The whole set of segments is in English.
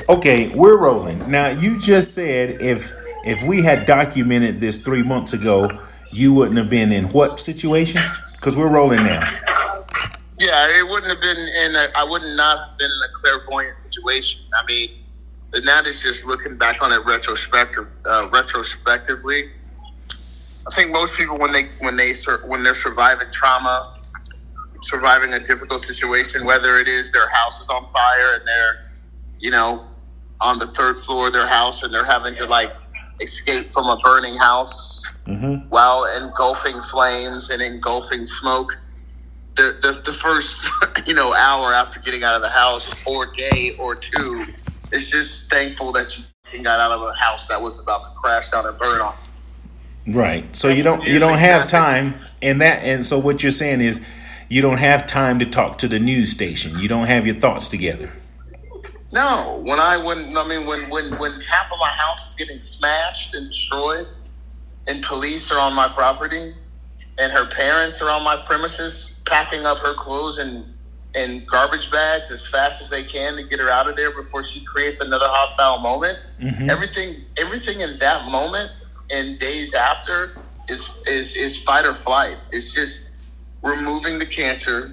Okay, we're rolling. Now, you just said if we had documented this 3 months ago, you wouldn't have been in what situation? Because we're rolling now. Yeah, it wouldn't have been I would not have been in a clairvoyant situation. I mean, and that is just looking back on it retrospectively. I think most people when they're surviving trauma, surviving a difficult situation, whether it is their house is on fire and they're, on the third floor of their house and they're having to like escape from a burning house while engulfing flames and engulfing smoke. The first hour after getting out of the house or day or two is just thankful that you got out of a house that was about to crash down and burn on. Right. So you don't have time, and so what you're saying is you don't have time to talk to the news station. You don't have your thoughts together. No, when half of my house is getting smashed and destroyed, and police are on my property, and her parents are on my premises packing up her clothes in garbage bags as fast as they can to get her out of there before she creates another hostile moment. Everything in that moment and days after is fight or flight. It's just removing the cancer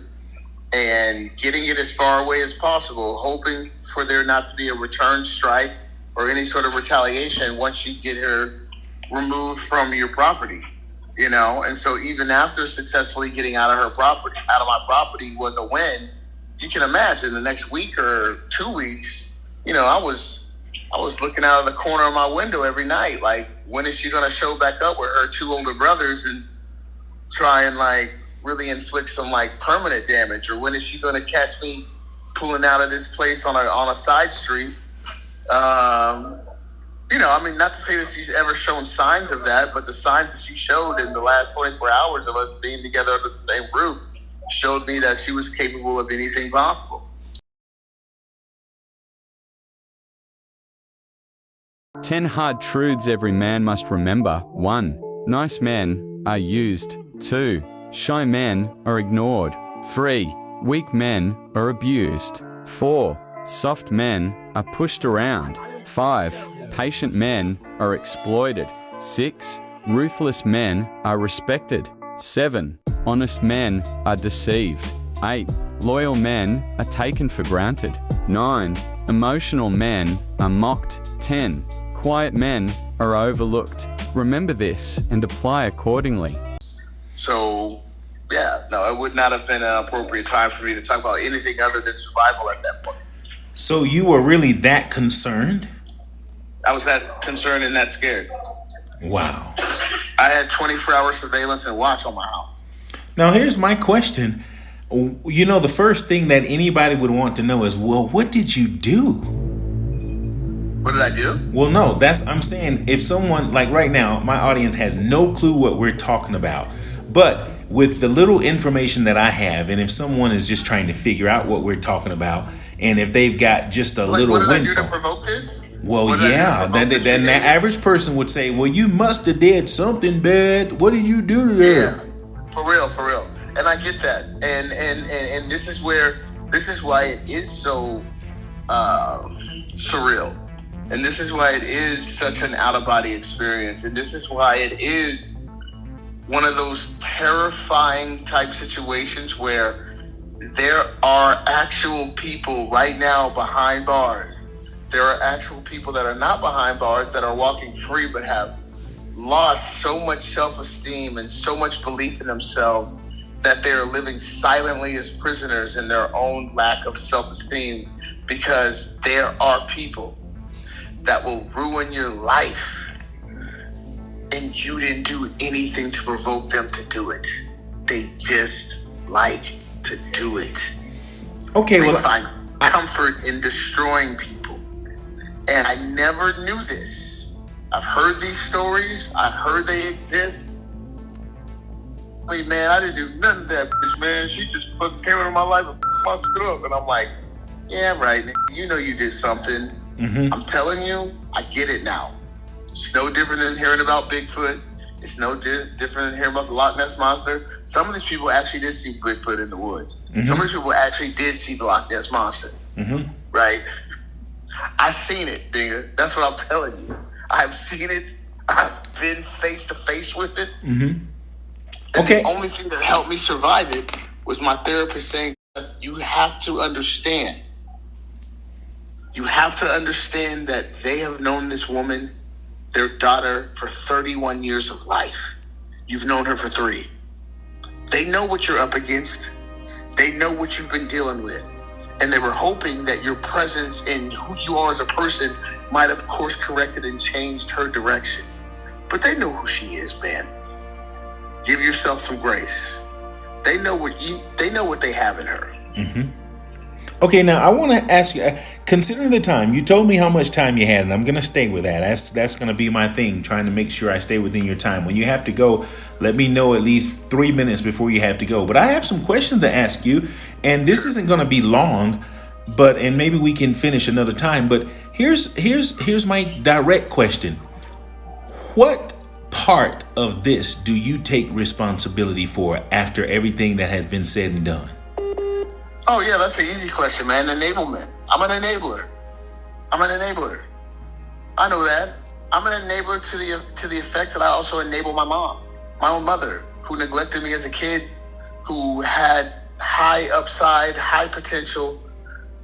and getting it as far away as possible, hoping for there not to be a return strike or any sort of retaliation once you get her removed from your property. And so even after successfully getting out of my property was a win. You can imagine the next week or 2 weeks, I was looking out of the corner of my window every night, like, when is she going to show back up with her two older brothers and try and like really inflict some like permanent damage, or when is she going to catch me pulling out of this place on a side street? Not to say that she's ever shown signs of that, but the signs that she showed in the last 24 hours of us being together under the same roof showed me that she was capable of anything possible. 10 hard truths every man must remember. 1. Nice men are used. 2. Shy men are ignored. 3. Weak men are abused. 4. Soft men are pushed around. 5. Patient men are exploited. 6. Ruthless men are respected. 7. Honest men are deceived. 8. Loyal men are taken for granted. 9. Emotional men are mocked. 10. Quiet men are overlooked. Remember this and apply accordingly. So, yeah, no, it would not have been an appropriate time for me to talk about anything other than survival at that point. So you were really that concerned? I was that concerned and that scared. Wow. I had 24-hour surveillance and watch on my house. Now, here's my question. The first thing that anybody would want to know is, well, what did you do? What did I do? Well, no, I'm saying if someone, like right now, my audience has no clue what we're talking about. But with the little information that I have, and if someone is just trying to figure out what we're talking about, and if they've got just a little windfall. What did I do to windfall. provoke this? Well, yeah, then the average person would say, well, you must have did something bad. What did you do to them? Yeah, for real. And I get that. And this is why it is so surreal. And this is why it is such an out-of-body experience. And this is why it is one of those terrifying type situations where there are actual people right now behind bars. There are actual people that are not behind bars that are walking free but have lost so much self-esteem and so much belief in themselves that they are living silently as prisoners in their own lack of self-esteem, because there are people that will ruin your life and you didn't do anything to provoke them to do it. They just like to do it. Okay, they find comfort in destroying people. And I never knew this. I've heard these stories. I heard they exist. I mean, man, I didn't do nothing to that bitch, man. She just came into my life and fucked it up. And I'm like, yeah, right. You know you did something. I'm telling you, I get it now. It's no different than hearing about Bigfoot. It's no different than hearing about the Loch Ness Monster. Some of these people actually did see Bigfoot in the woods. Some of these people actually did see the Loch Ness Monster. Right? I've seen it, nigga. That's what I'm telling you. I've seen it. I've been face to face with it. And Okay. the only thing that helped me survive it was my therapist saying, you have to understand. You have to understand that they have known this woman, their daughter, for 31 years of life. You've known her for 3. They know what you're up against. They know what you've been dealing with. And they were hoping that your presence and who you are as a person might have course corrected and changed her direction. But they know who she is, man. Give yourself some grace. They know what they have in her. Okay, now I want to ask you, considering the time, you told me how much time you had, and I'm going to stay with that. That's going to be my thing, trying to make sure I stay within your time. When you have to go, let me know at least 3 minutes before you have to go. But I have some questions to ask you, and this isn't going to be long, and maybe we can finish another time. But here's my direct question. What part of this do you take responsibility for after everything that has been said and done? Oh, yeah, that's an easy question, man. Enablement. I'm an enabler. I know that. I'm an enabler to the effect that I also enable my mom, my own mother, who neglected me as a kid, who had high upside, high potential,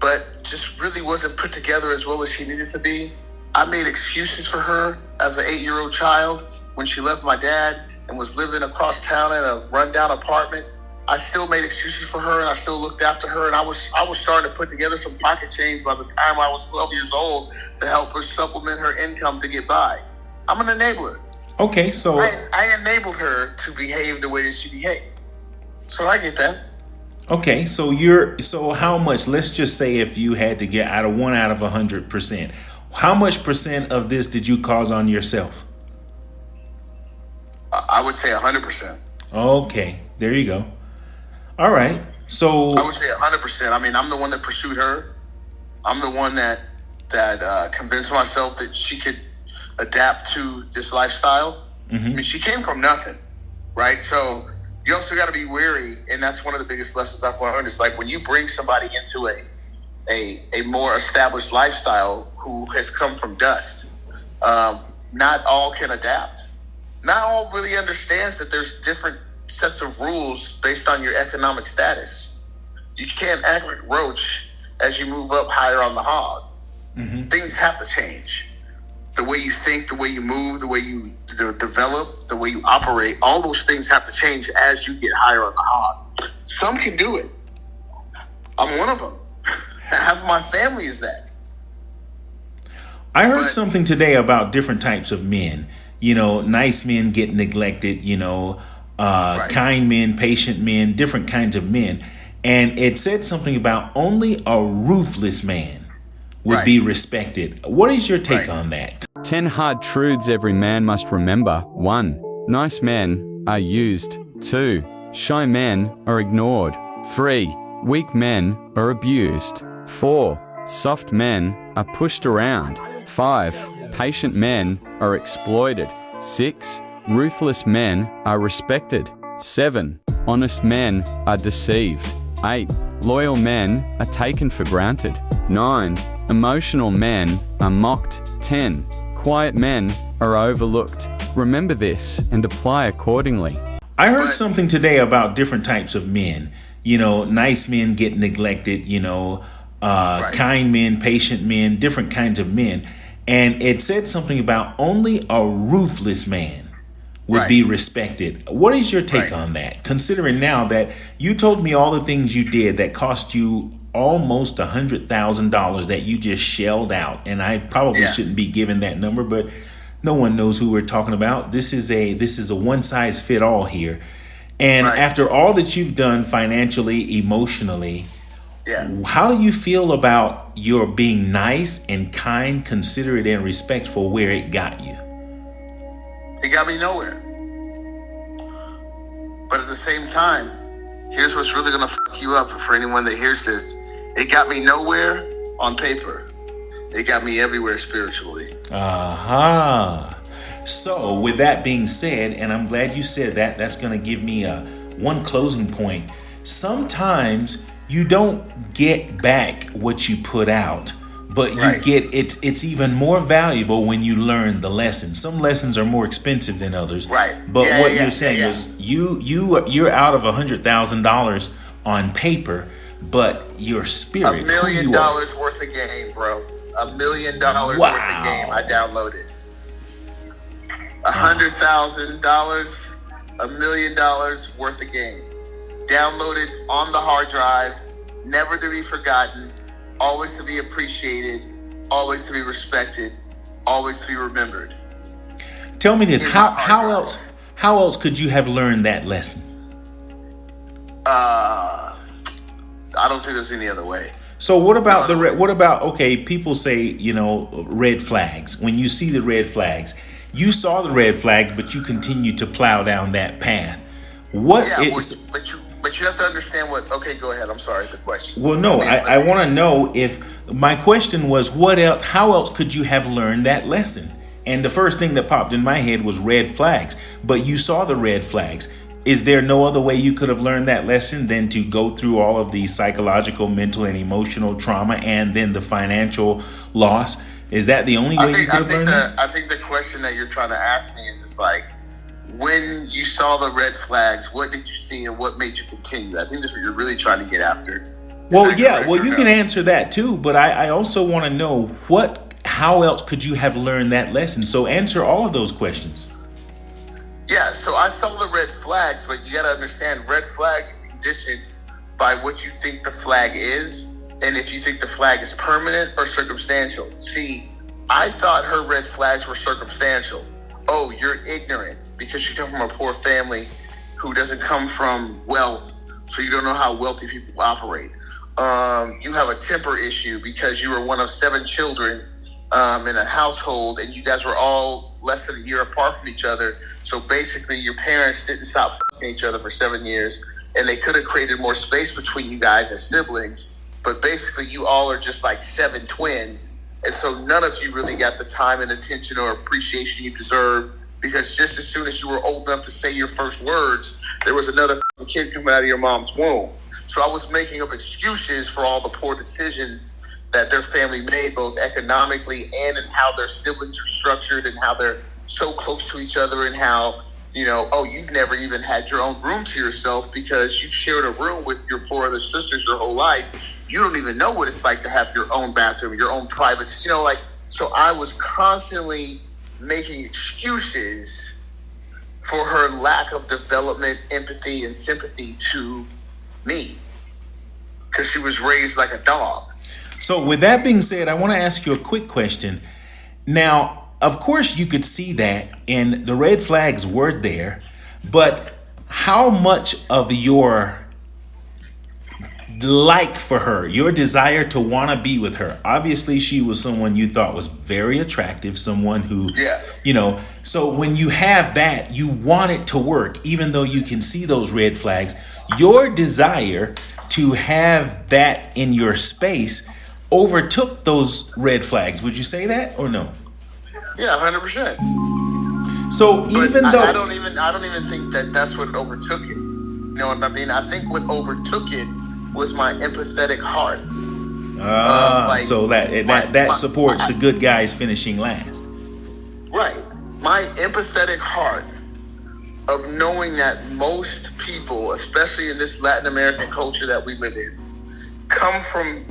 but just really wasn't put together as well as she needed to be. I made excuses for her as an 8-year-old child when she left my dad and was living across town in a rundown apartment. I still made excuses for her, and I still looked after her, and I was starting to put together some pocket change by the time I was 12 years old to help her supplement her income to get by. I'm an enabler. Okay, so I enabled her to behave the way that she behaved. So I get that. okay, so how much? Let's just say if you had to get out of 100%, how much percent of this did you cause on yourself? I would say 100%. Okay, there you go. All right. So I would say 100%. I mean, I'm the one that pursued her. I'm the one that convinced myself that she could adapt to this lifestyle. I mean, she came from nothing, right? So you also got to be wary, and that's one of the biggest lessons I've learned. Is like when you bring somebody into a more established lifestyle who has come from dust, not all can adapt. Not all really understands that there's different sets of rules based on your economic status. You can't act like roach as you move up higher on the hog. Things have to change. The way you think, the way you move, the way you develop, the way you operate, all those things have to change as you get higher on the hog. Some can do it. I'm one of them. Half of my family is that. I heard something today about different types of men. You know, nice men get neglected, kind men, patient men, different kinds of men. And it said something about only a ruthless man would be respected. What is your take on that? 10 hard truths every man must remember. 1. Nice men are used. 2. Shy men are ignored. 3. Weak men are abused. 4. Soft men are pushed around. 5. Patient men are exploited. 6. Ruthless men are respected. 7. Honest men are deceived. 8. Loyal men are taken for granted. 9. Emotional men are mocked. 10. Quiet men are overlooked. Remember this and apply accordingly. I heard something today about different types of men. You know, nice men get neglected, kind men, patient men, different kinds of men. And it said something about only a ruthless man would be respected. What is your take on that? Considering now that you told me all the things you did that cost you almost $100,000 that you just shelled out, and I probably shouldn't be given that number, but no one knows who we're talking about. This is a one size fit all here. And after all that you've done financially, emotionally, how do you feel about your being nice and kind, considerate, and respectful where it got you? It got me nowhere. But at the same time, here's what's really going to fuck you up for anyone that hears this. It got me nowhere on paper. It got me everywhere spiritually. So with that being said, and I'm glad you said that, that's going to give me one closing point. Sometimes you don't get back what you put out, but you Right. get it's even more valuable when you learn the lesson. Some lessons are more expensive than others. Right. But Yeah, what yeah, you're yeah, saying yeah. is you're out of $100,000 on paper, but your spirit, $1 million who you are. worth of game, bro. $1 million worth of Wow. game. I downloaded. $100,000, $1 million worth of game. Downloaded on the hard drive, never to be forgotten, always to be appreciated, always to be respected, always to be remembered. Tell me this: In how my hard how drive. else could you have learned that lesson? I don't think there's any other way. So what about No. what about, okay, people say, red flags. When you see the red flags, you saw the red flags, but you continue to plow down that path. What Yeah, is but you have to understand what. Okay, go ahead. I'm sorry. The question. Well, no, Let me- I want to know if my question was what else, how else could you have learned that lesson? And the first thing that popped in my head was red flags, but you saw the red flags. Is there no other way you could have learned that lesson than to go through all of the psychological, mental, and emotional trauma and then the financial loss? Is that the only way you could have learned that? I think the question that you're trying to ask me is just like, when you saw the red flags, what did you see and what made you continue? I think that's what you're really trying to get after. Is Well, that yeah, correct well, or you no? can answer that too, but I also want to know how else could you have learned that lesson? So answer all of those questions. Yeah, so I saw the red flags, but you got to understand red flags are conditioned by what you think the flag is, and if you think the flag is permanent or circumstantial. See, I thought her red flags were circumstantial. Oh, you're ignorant because you come from a poor family who doesn't come from wealth, so you don't know how wealthy people operate. You have a temper issue because you were one of 7 children in a household, and you guys were all less than a year apart from each other. So basically, your parents didn't stop fucking each other for 7 years, and they could have created more space between you guys as siblings. But basically, you all are just like 7 twins, and so none of you really got the time and attention or appreciation you deserve. Because just as soon as you were old enough to say your first words, there was another fucking kid coming out of your mom's womb. So I was making up excuses for all the poor decisions that their family made, both economically and in how their siblings are structured and how they're so close to each other, and how, you've never even had your own room to yourself because you shared a room with your 4 other sisters your whole life. You don't even know what it's like to have your own bathroom, your own private, so I was constantly making excuses for her lack of development, empathy, and sympathy to me because she was raised like a dog. So with that being said, I want to ask you a quick question. Now, of course, you could see that, and the red flags were there, but how much of your like for her, your desire to want to be with her, obviously she was someone you thought was very attractive, someone who, Yeah. So when you have that, you want it to work, even though you can see those red flags. Your desire to have that in your space overtook those red flags. Would you say that or no? Yeah, 100%. So But even though I don't even think that that's what overtook it. You know what I mean? I think what overtook it was my empathetic heart. so that supports the good guys finishing last. Right. My empathetic heart of knowing that most people, especially in this Latin American culture that we live in, come from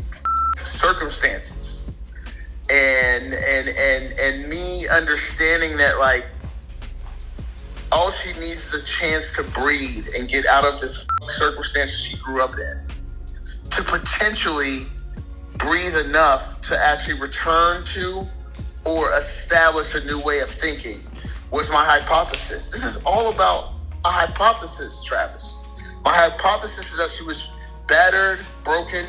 circumstances. And me understanding that, like, all she needs is a chance to breathe and get out of this circumstances she grew up in, to potentially breathe enough to actually return to or establish a new way of thinking, was my hypothesis. This is all about a hypothesis, Travis. My hypothesis is that she was battered, broken,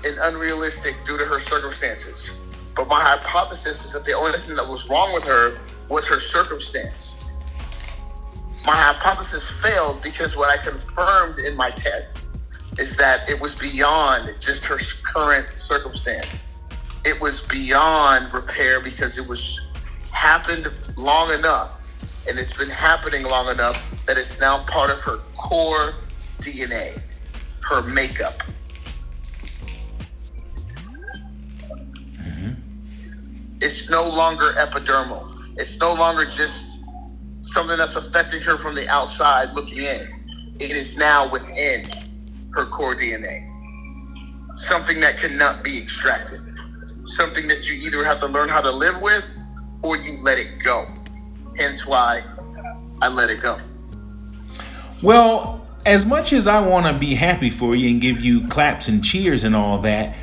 and unrealistic due to her circumstances. But my hypothesis is that the only thing that was wrong with her was her circumstance. My hypothesis failed because what I confirmed in my test is that it was beyond just her current circumstance. It was beyond repair because it was happened long enough, and it's been happening long enough that it's now part of her core DNA, her makeup. It's no longer epidermal. It's no longer just something that's affecting her from the outside looking in. It is now within her core DNA. Something that cannot be extracted. Something that you either have to learn how to live with or you let it go. Hence why I let it go. Well, as much as I want to be happy for you and give you claps and cheers and all that,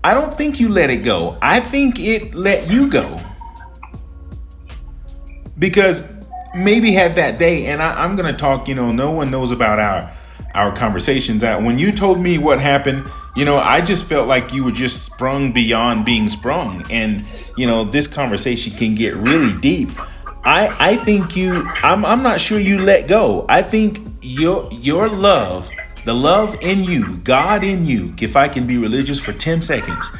I don't think you let it go. I think it let you go. Because maybe had that day, and I'm going to talk, no one knows about our conversations. When you told me what happened, I just felt like you were just sprung beyond being sprung. And, this conversation can get really deep. I think I'm not sure you let go. I think your love, the love in you, God in you, if I can be religious for 10 seconds,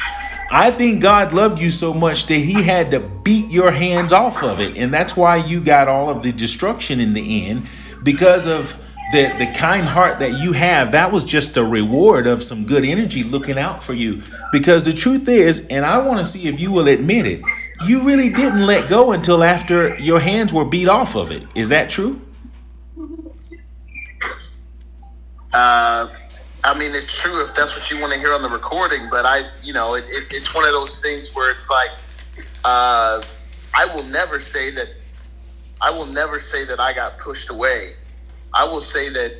I think God loved you so much that he had to beat your hands off of it. And that's why you got all of the destruction in the end, because of the kind heart that you have. That was just a reward of some good energy looking out for you. Because the truth is, and I want to see if you will admit it, you really didn't let go until after your hands were beat off of it. Is that true? It's true if that's what you want to hear on the recording, but it's one of those things where it's like, I will never say that I got pushed away. I will say that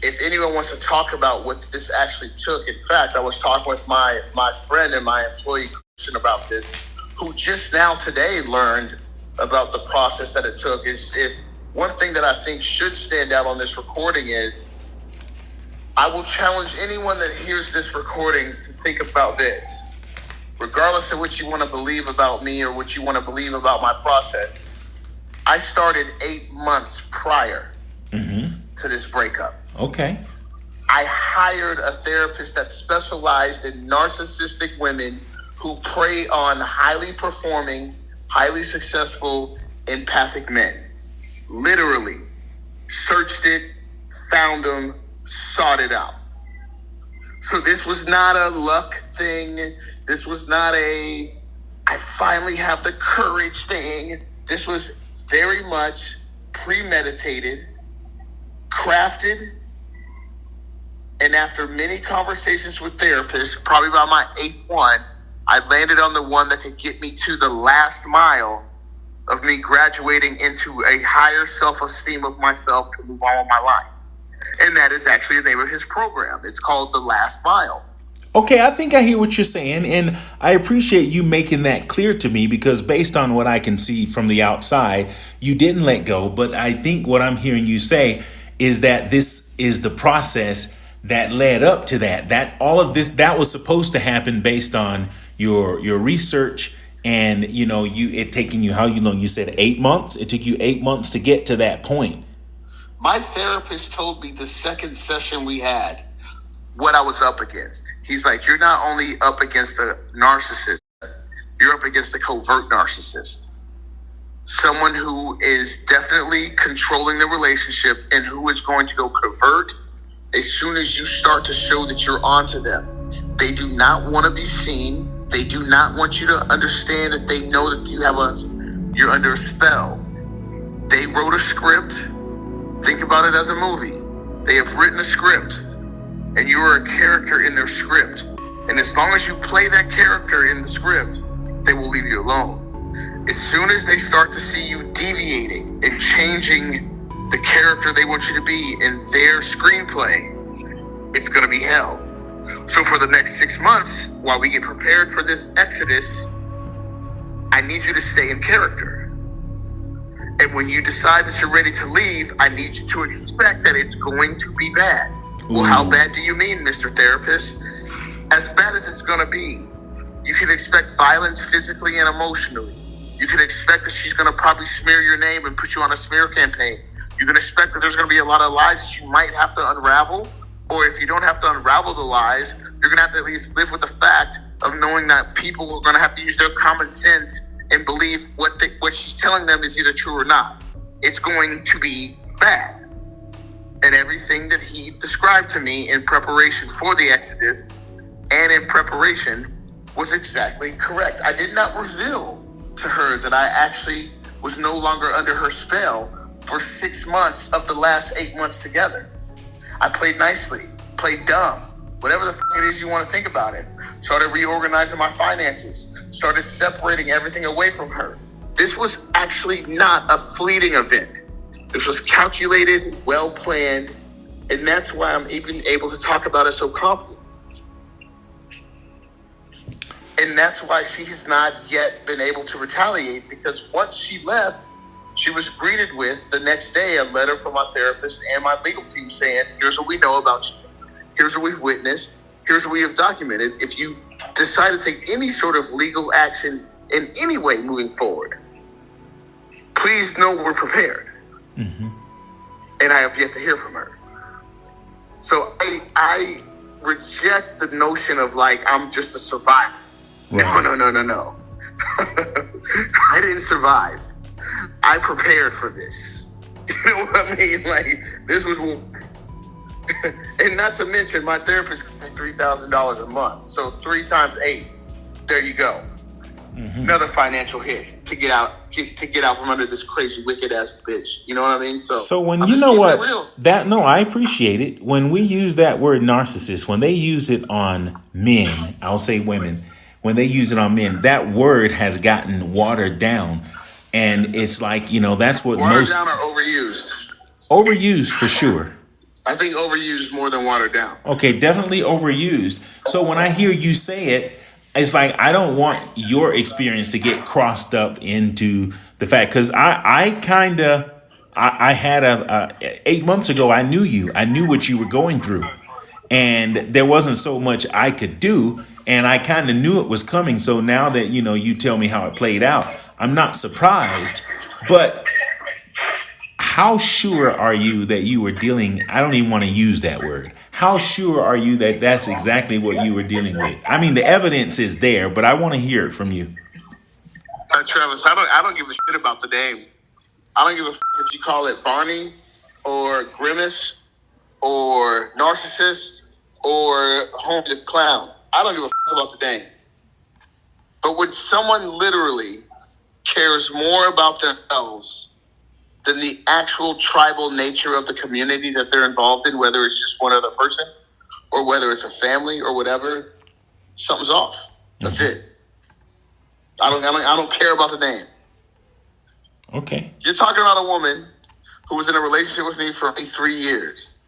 if anyone wants to talk about what this actually took, in fact, I was talking with my friend and my employee Christian about this, who just now today learned about the process that it took. One thing that I think should stand out on this recording is, I will challenge anyone that hears this recording to think about this. Regardless of what you want to believe about me or what you want to believe about my process, I started 8 months prior to this breakup. Okay. I hired a therapist that specialized in narcissistic women who prey on highly performing, highly successful, empathic men. Literally searched it, found them, sought it out. So this was not a luck thing. This was not I finally have the courage thing. This was very much premeditated, crafted, and after many conversations with therapists, probably about my 8th one, I landed on the one that could get me to the last mile of me graduating into a higher self-esteem of myself to move on with my life. And that is actually the name of his program. It's called The Last Mile. Okay, I think I hear what you're saying, and I appreciate you making that clear to me, because based on what I can see from the outside, you didn't let go. But I think what I'm hearing you say is that this is the process that led up to that. That all of this, that was supposed to happen based on your research, and it taking you, how long? You said 8 months? It took you 8 months to get to that point. My therapist told me the second session we had what I was up against. He's like, you're not only up against a narcissist, you're up against a covert narcissist. Someone who is definitely controlling the relationship and who is going to go covert as soon as you start to show that you're onto them. They do not want to be seen. They do not want you to understand that they know that you're under a spell. They wrote a script. Think about it as a movie. They have written a script, and you are a character in their script. And as long as you play that character in the script, they will leave you alone. As soon as they start to see you deviating and changing the character they want you to be in their screenplay, it's going to be hell. So for the next 6 months, while we get prepared for this exodus, I need you to stay in character. And when you decide that you're ready to leave, I need you to expect that it's going to be bad. Well, how bad do you mean, Mr. Therapist? As bad as it's going to be. You can expect violence physically and emotionally. You can expect that she's going to probably smear your name and put you on a smear campaign. You can expect that there's going to be a lot of lies that you might have to unravel. Or if you don't have to unravel the lies, you're going to have to at least live with the fact of knowing that people are going to have to use their common sense and believe what she's telling them is either true or not. It's going to be bad. And everything that he described to me in preparation for the Exodus and in preparation was exactly correct. I did not reveal to her that I actually was no longer under her spell for 6 months of the last 8 months together. I played nicely, played dumb, whatever the it is you want to think about it. Started reorganizing my finances, started separating everything away from her. This was actually not a fleeting event. This was calculated, well planned, and that's why I'm even able to talk about it so confidently. And that's why she has not yet been able to retaliate, because once she left, she was greeted with the next day a letter from my therapist and my legal team saying, here's what we know about you. Here's what we've witnessed. Here's what we have documented. If you decide to take any sort of legal action in any way moving forward, please know we're prepared. Mm-hmm. And I have yet to hear from her. So I reject the notion of like, I'm just a survivor. Right. No. I didn't survive. I prepared for this. You know what I mean? Like, this was, and not to mention, my therapist paid $3,000 a month. So 3 times 8, there you go. Mm-hmm. Another financial hit to get out from under this crazy, wicked ass bitch. You know what I mean? So when you know what I appreciate it when we use that word narcissist. When they use it on men, I'll say women. When they use it on men, that word has gotten watered down, and it's like, you know, that's what watered down or overused. Overused for sure. I think overused more than watered down. Okay, definitely overused. So when I hear you say it, it's like I don't want your experience to get crossed up into the fact, because I had 8 months ago, I knew you. I knew what you were going through, and there wasn't so much I could do, and I kind of knew it was coming. So now that, you know, you tell me how it played out, I'm not surprised. But how sure are you that you were dealing? I don't even want to use that word. How sure are you that that's exactly what you were dealing with? I mean, the evidence is there, but I want to hear it from you. Travis, I don't give a shit about the name. I don't give a if you call it Barney or Grimace or Narcissist or Home the Clown. I don't give a about the name. But when someone literally cares more about themselves than the actual tribal nature of the community that they're involved in, whether it's just one other person or whether it's a family or whatever, something's off. That's it. I don't care about the name. Okay. You're talking about a woman who was in a relationship with me for 3 years,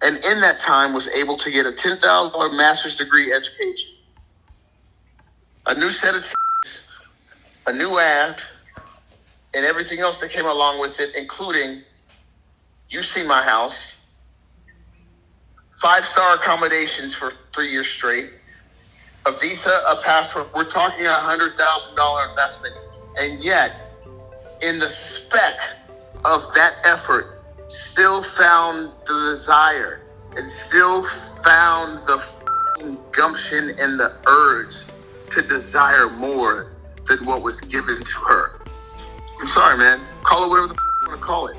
and in that time was able to get a $10,000 master's degree education, a new set of teeth, a new app, and everything else that came along with it, including, you've seen my house, 5-star accommodations for 3 years straight, a visa, a passport. We're talking $100,000 investment. And yet, in the spec of that effort, still found the desire and still found the gumption and the urge to desire more than what was given to her. I'm sorry, man. Call it whatever the you want to call it.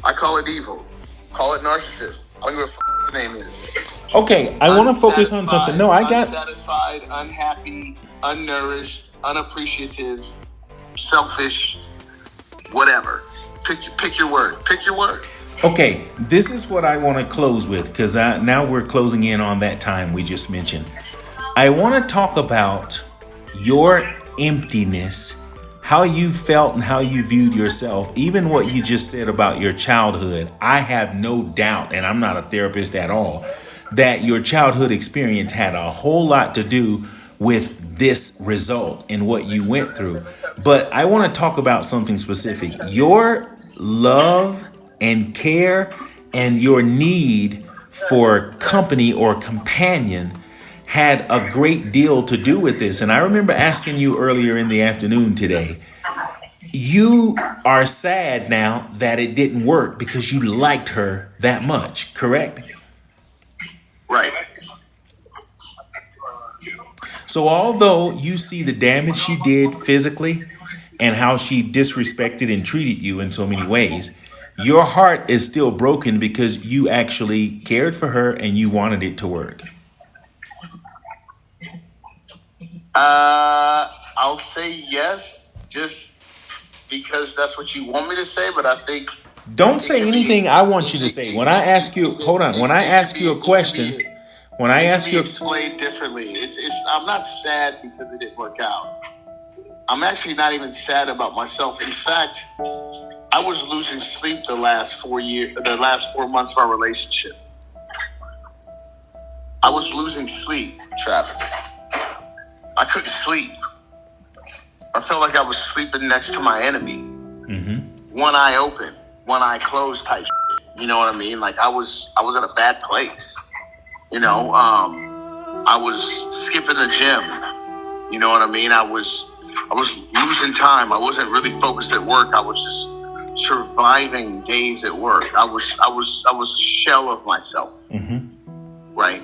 I call it evil. Call it narcissist. I don't give a what the name is. Okay, I want to focus on something. No, I got unsatisfied, unhappy, unnourished, unappreciative, selfish, whatever. Pick your word. Pick your word. Okay, this is what I want to close with, because now we're closing in on that time we just mentioned. I want to talk about your emptiness, how you felt and how you viewed yourself, even what you just said about your childhood. I have no doubt, and I'm not a therapist at all, that your childhood experience had a whole lot to do with this result and what you went through. But I want to talk about something specific. Your love and care and your need for company or companion had a great deal to do with this. And I remember asking you earlier in the afternoon today, you are sad now that it didn't work because you liked her that much, correct? Right. So although you see the damage she did physically and how she disrespected and treated you in so many ways, your heart is still broken because you actually cared for her and you wanted it to work. I'll say yes, just because that's what you want me to say. But I think Don't it say can anything be. I want you to say. When I ask you, hold on. When I ask you a question, when I It can ask be you, explained differently. I'm not sad because it didn't work out. I'm actually not even sad about myself. In fact, I was losing sleep the last 4 months of our relationship. I was losing sleep, Travis. I couldn't sleep. I felt like I was sleeping next to my enemy. One eye open, one eye closed type shit. You know what I mean? Like I was in a bad place. You know, I was skipping the gym. You know what I mean? I was losing time. I wasn't really focused at work. I was just surviving days at work. I was a shell of myself. Right?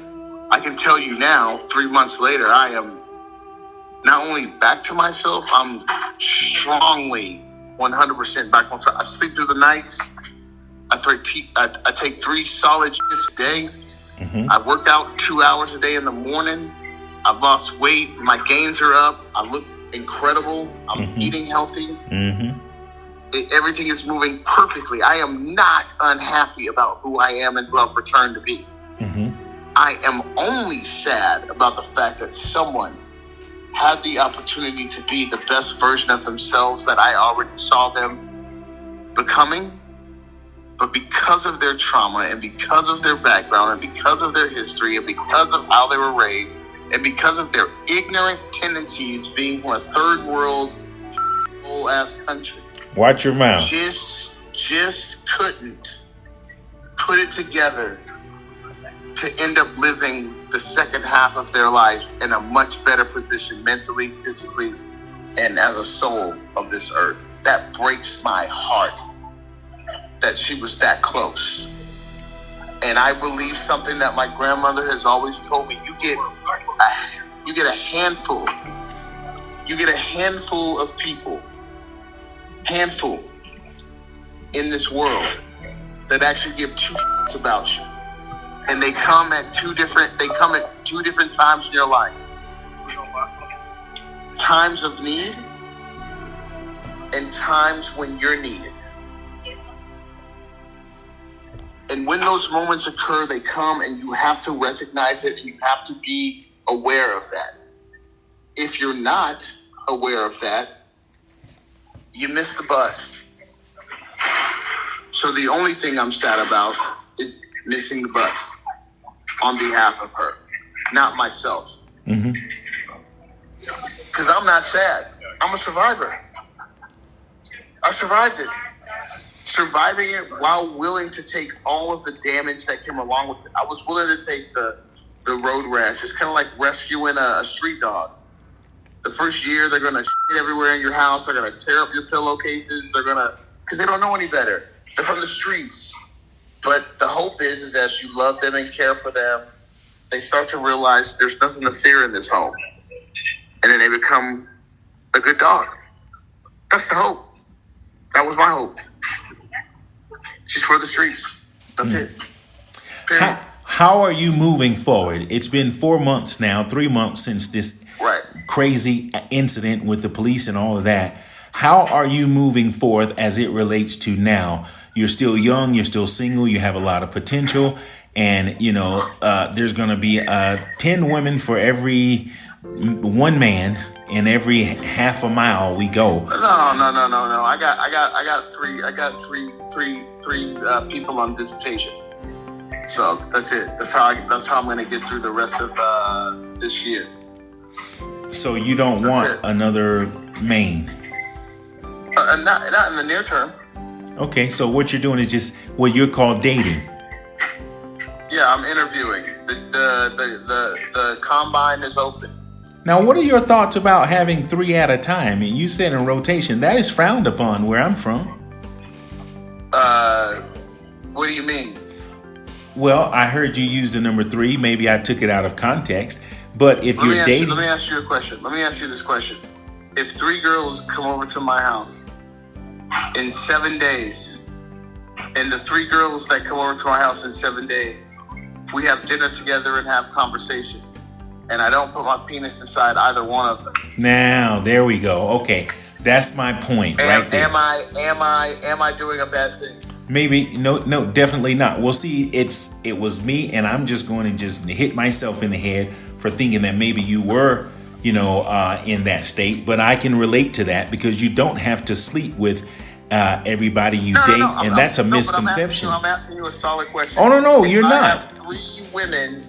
I can tell you now, 3 months later, I am not only back to myself, I'm strongly 100% back on track. I sleep through the nights. I take 3 solid shits a day. I work out 2 hours a day in the morning. I've lost weight. My gains are up. I look incredible. I'm eating healthy. Everything is moving perfectly. I am not unhappy about who I am and who I've returned to be. I am only sad about the fact that someone had the opportunity to be the best version of themselves that I already saw them becoming. But because of their trauma and because of their background and because of their history and because of how they were raised and because of their ignorant tendencies being from a third world whole ass country. watch your mouth. Just couldn't put it together to end up living the second half of their life in a much better position mentally, physically, and as a soul of this earth. That breaks my heart that she was that close. And I believe something that my grandmother has always told me: you get a handful of people, in this world that actually give two shits about you. And they come at two different times in your life. Times of need and times when you're needed. And when those moments occur, they come and you have to recognize it and you have to be aware of that. If you're not aware of that, you miss the bus. So the only thing I'm sad about is missing the bus on behalf of her, not myself. Because I'm not sad. I'm a survivor. I survived it. Surviving it while willing to take all of the damage that came along with it. I was willing to take the road rash. It's kind of like rescuing a street dog. The first year, they're going to shit everywhere in your house. They're going to tear up your pillowcases. Because they don't know any better. They're from the streets. But the hope is as you love them and care for them, they start to realize there's nothing to fear in this home. And then they become a good dog. That's the hope. That was my hope. She's for the streets. That's it. How are you moving forward? It's been 4 months now, 3 months since this crazy incident with the police and all of that. How are you moving forth as it relates to now? You're still young, you're still single, you have a lot of potential, and there's going to be 10 women for every one man in every half a mile we go. No. I got three people on visitation. So that's it. That's how I'm going to get through the rest of this year. So you don't want another main? Not in the near term. Okay, so what you're doing is just what you're called dating. Yeah, I'm interviewing. The combine is open. Now, what are your thoughts about having 3 at a time? And you said in rotation. That is frowned upon where I'm from. What do you mean? Well, I heard you use the number 3. Maybe I took it out of context. But if you're dating... Let me ask you a question. Let me ask you this question. If 3 girls come over to my house in 7 days, and the 3 girls that come over to my house in 7 days, we have dinner together and have conversation, and I don't put my penis inside either one of them. Now, there we go. Okay, that's my point right there. Am I doing a bad thing? Maybe no, definitely not. Well, see, it was me, and I'm just going to just hit myself in the head for thinking that maybe you were, in that state. But I can relate to that because you don't have to sleep with everybody you date, and that's a misconception. I'm asking you a solid question. Oh no, you're not. I have 3 women.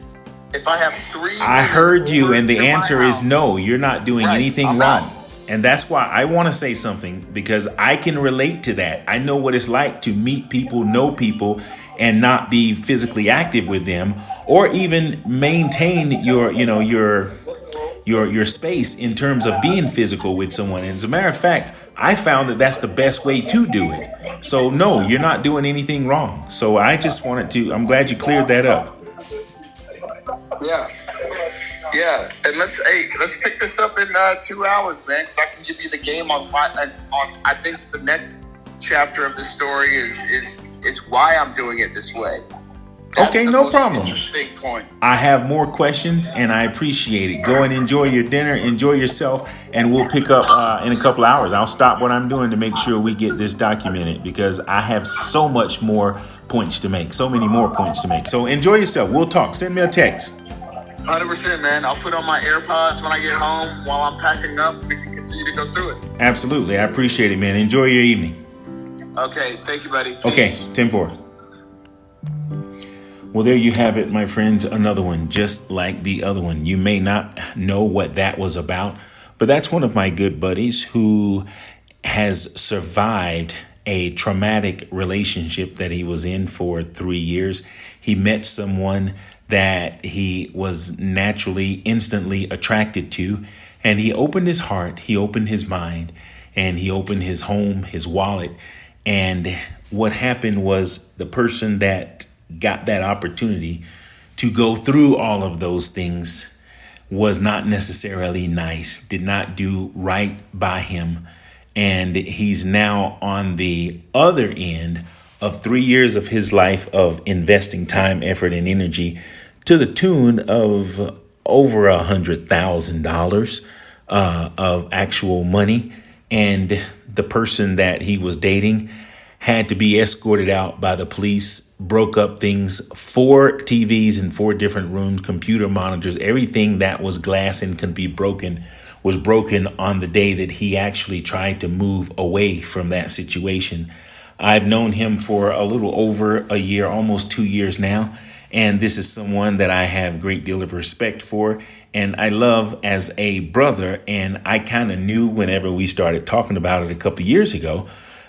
If I have 3, I heard you, and the answer is no. You're not doing anything wrong. And that's why I want to say something, because I can relate to that. I know what it's like to meet people, know people, and not be physically active with them, or even maintain your space in terms of being physical with someone. And as a matter of fact, I found that that's the best way to do it. So no, you're not doing anything wrong. So I just wanted to, I'm glad you cleared that up. Yeah, and let's pick this up in 2 hours, man. Because I can give you the game on I think the next chapter of the story is why I'm doing it this way. That's okay, the no most problem. Interesting point. I have more questions, and I appreciate it. Go and enjoy your dinner, enjoy yourself, and we'll pick up in a couple of hours. I'll stop what I'm doing to make sure we get this documented, because I have so much more points to make, so many more points to make. So enjoy yourself. We'll talk. Send me a text. 100%, man. I'll put on my AirPods when I get home while I'm packing up. We can continue to go through it. Absolutely. I appreciate it, man. Enjoy your evening. Okay. Thank you, buddy. Peace. Okay. 10-4. Well, there you have it, my friends. Another one just like the other one. You may not know what that was about, but that's one of my good buddies who has survived a traumatic relationship that he was in for 3 years. He met someone that he was naturally, instantly attracted to, and he opened his heart, he opened his mind, and he opened his home, his wallet. And what happened was the person that got that opportunity to go through all of those things was not necessarily nice, did not do right by him. And he's now on the other end of 3 years of his life of investing time, effort, and energy to the tune of over $100,000 of actual money. And the person that he was dating had to be escorted out by the police, broke up things, 4 TVs in 4 different rooms, computer monitors, everything that was glass and could be broken was broken on the day that he actually tried to move away from that situation. I've known him for a little over a year, almost 2 years now. And this is someone that I have a great deal of respect for and I love as a brother. And I kind of knew whenever we started talking about it a couple years ago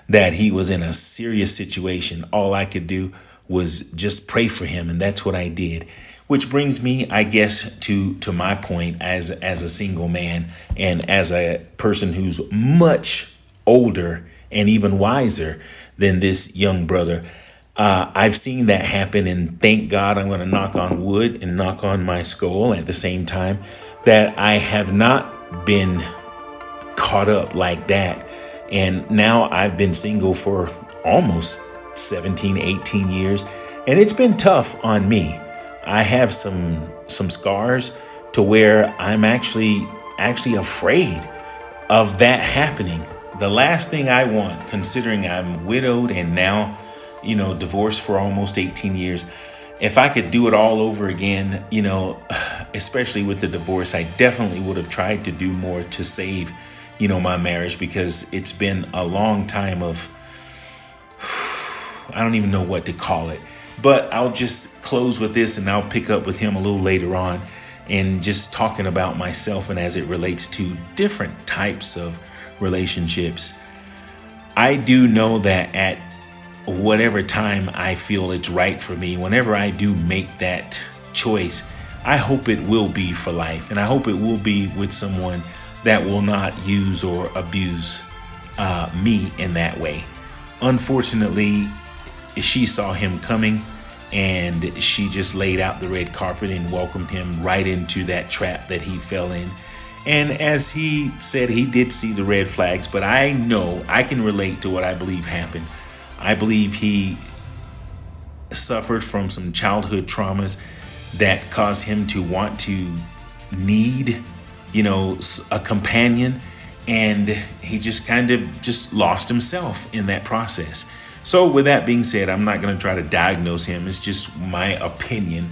that he was in a serious situation. All I could do was just pray for him. And that's what I did. Which brings me, I guess, to my point as a single man and as a person who's much older and even wiser than this young brother. I've seen that happen, and thank God, I'm going to knock on wood and knock on my skull at the same time, that I have not been caught up like that. And now I've been single for almost 17, 18 years, and it's been tough on me. I have some scars to where I'm actually afraid of that happening. The last thing I want, considering I'm widowed and now, divorced for almost 18 years, if I could do it all over again, especially with the divorce, I definitely would have tried to do more to save, my marriage, because it's been a long time of, I don't even know what to call it. But I'll just close with this, and I'll pick up with him a little later on and just talking about myself and as it relates to different types of relationships. I do know that at whatever time I feel it's right for me, whenever I do make that choice, I hope it will be for life. And I hope it will be with someone that will not use or abuse me in that way. Unfortunately, she saw him coming, and she just laid out the red carpet and welcomed him right into that trap that he fell in. And as he said, he did see the red flags, but I know I can relate to what I believe happened. I believe he suffered from some childhood traumas that caused him to want to need, a companion, and he just kind of just lost himself in that process. So with that being said, I'm not going to try to diagnose him. It's just my opinion.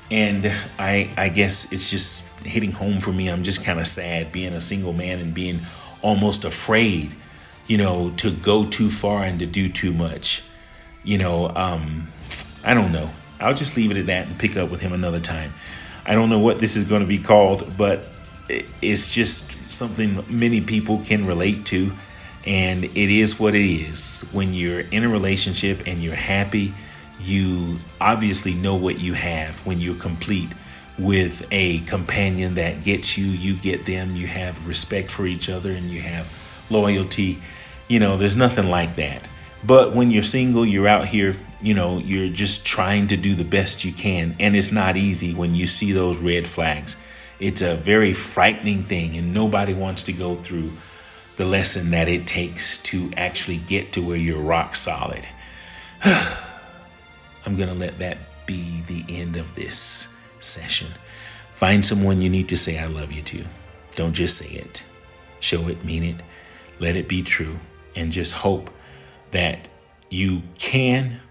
And I guess it's just hitting home for me. I'm just kind of sad being a single man and being almost afraid, to go too far and to do too much. I don't know. I'll just leave it at that and pick up with him another time. I don't know what this is going to be called, but it's just something many people can relate to. And it is what it is. When you're in a relationship and you're happy, you obviously know what you have. When you're complete with a companion that gets you, you get them, you have respect for each other, and you have loyalty. There's nothing like that. But when you're single, you're out here, you're just trying to do the best you can. And it's not easy when you see those red flags. It's a very frightening thing, and nobody wants to go through the lesson that it takes to actually get to where you're rock solid. I'm going to let that be the end of this session. Find someone you need to say I love you to. Don't just say it. Show it, mean it, let it be true, and just hope that you can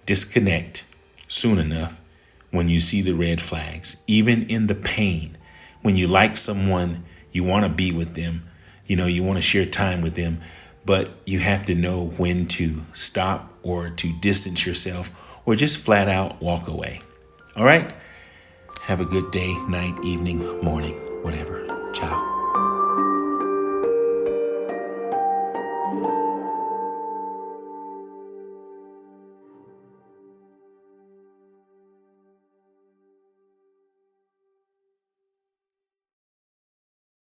disconnect soon enough when you see the red flags. Even in the pain, when you like someone, you want to be with them, you want to share time with them, but you have to know when to stop or to distance yourself or just flat out walk away. All right? Have a good day, night, evening, morning, whatever. Ciao.